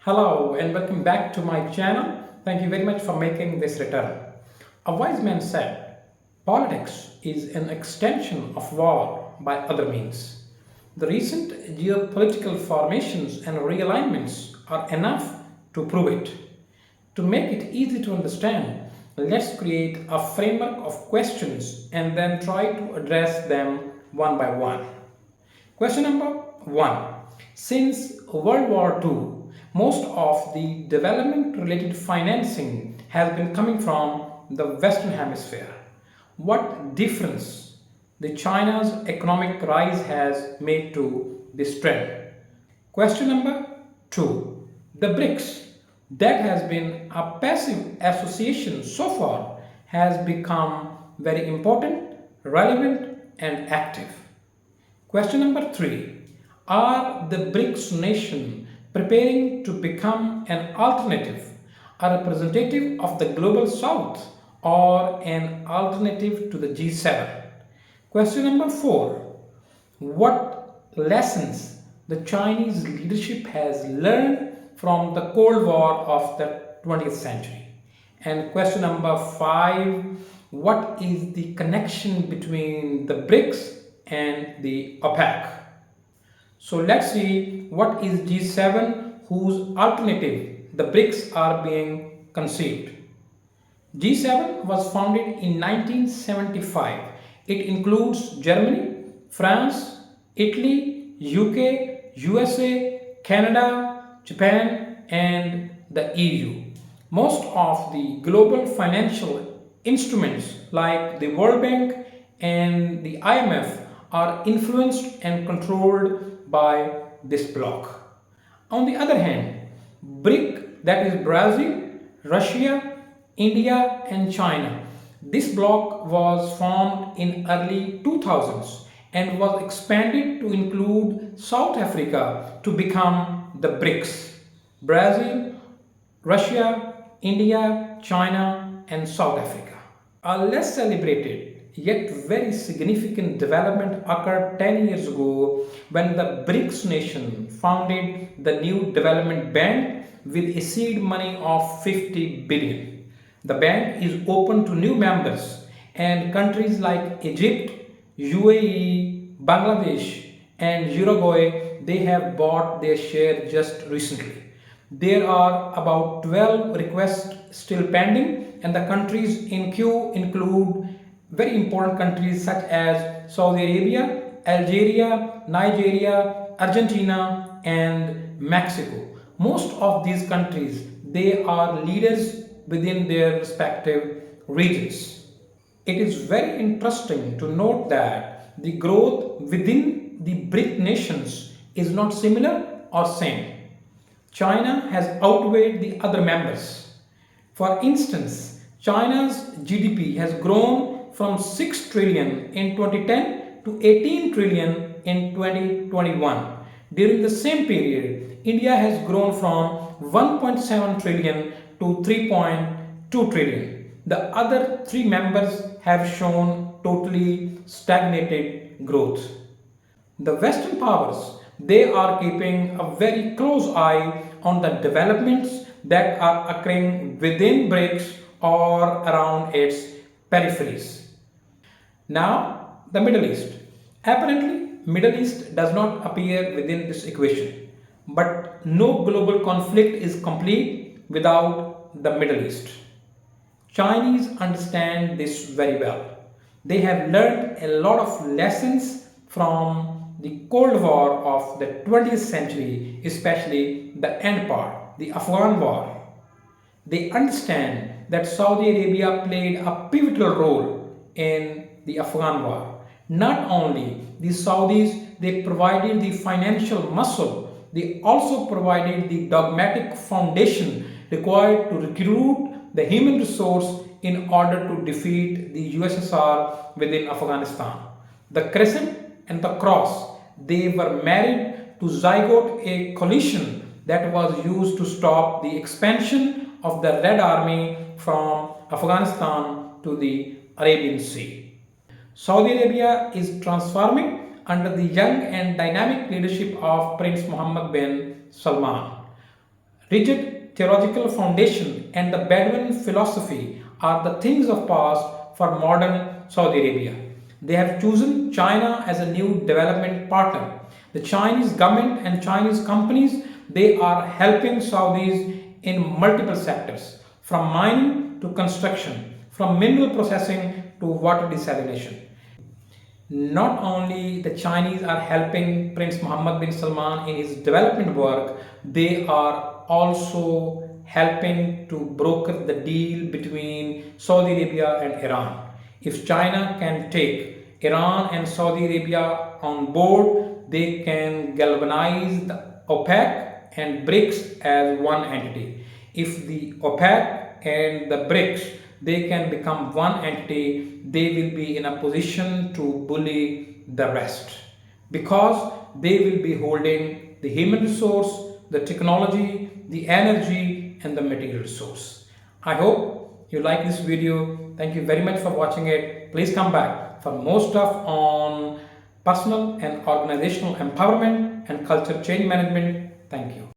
Hello and welcome back to my channel. Thank you very much for making this return. A wise man said, politics is an extension of war by other means. The recent geopolitical formations and realignments are enough to prove it. To make it easy to understand, let's create a framework of questions and then try to address them one by one. Question number one. Since World War II, most of the development related financing has been coming from the Western Hemisphere. What difference the China's economic rise has made to this trend? Question number two. The BRICS, that has been a passive association so far, has become very important, relevant, and active. Question number three. Are the BRICS nations preparing to become an alternative, a representative of the global south, or an alternative to the G7? Question number four. What lessons the Chinese leadership has learned from the Cold War of the 20th century? And question number five. What is the connection between the BRICS and the OPEC? So let's see what is G7 whose alternative the BRICS are being conceived. G7 was founded in 1975. It includes Germany, France, Italy, UK, USA, Canada, Japan, and the EU. Most of the global financial instruments like the World Bank and the IMF are influenced and controlled by this bloc. On the other hand, BRIC, that is Brazil, Russia, India, and China. This bloc was formed in early 2000s and was expanded to include South Africa to become the BRICS. Brazil, Russia, India, China, and South Africa. A less celebrated yet very significant development occurred 10 years ago when the BRICS nation founded the new development bank with a seed money of 50 billion. The bank is open to new members and countries like Egypt, UAE, Bangladesh, and Uruguay, they have bought their share just recently. There are about 12 requests still pending, and the countries in queue include very important countries such as Saudi Arabia, Algeria, Nigeria, Argentina, and Mexico. Most of these countries, they are leaders within their respective regions. It is very interesting to note that the growth within the BRIC nations is not similar or same. China has outweighed the other members. For instance, China's GDP has grown from 6 trillion in 2010 to 18 trillion in 2021. During the same period, India has grown from 1.7 trillion to 3.2 trillion. The other three members have shown totally stagnated growth. The Western powers, they are keeping a very close eye on the developments that are occurring within BRICS or around its peripheries. Now, the Middle East. Apparently, Middle East does not appear within this equation. But no global conflict is complete without the Middle East. Chinese understand this very well. They have learned a lot of lessons from the Cold War of the 20th century, especially the end part, the Afghan War. They understand that Saudi Arabia played a pivotal role in the Afghan War. Not only the Saudis, they provided the financial muscle, they also provided the dogmatic foundation required to recruit the human resource in order to defeat the USSR within Afghanistan. The crescent and the cross, they were married to zygote a coalition that was used to stop the expansion of the Red Army from Afghanistan to the Arabian Sea. Saudi Arabia is transforming under the young and dynamic leadership of Prince Mohammed bin Salman. Rigid theological foundation and the Bedouin philosophy are the things of past for modern Saudi Arabia. They have chosen China as a new development partner. The Chinese government and Chinese companies, they are helping Saudis in multiple sectors, from mining to construction, from mineral processing to water desalination. Not only the Chinese are helping Prince Mohammed bin Salman in his development work, they are also helping to broker the deal between Saudi Arabia and Iran. If China can take Iran and Saudi Arabia on board, they can galvanize the OPEC and BRICS as one entity. If the OPEC and the BRICS they can become one entity, they will be in a position to bully the rest because they will be holding the human resource, the technology, the energy, and the material resource. I hope you like this video. Thank you very much for watching it. Please come back for more stuff on personal and organizational empowerment and culture change management. Thank you.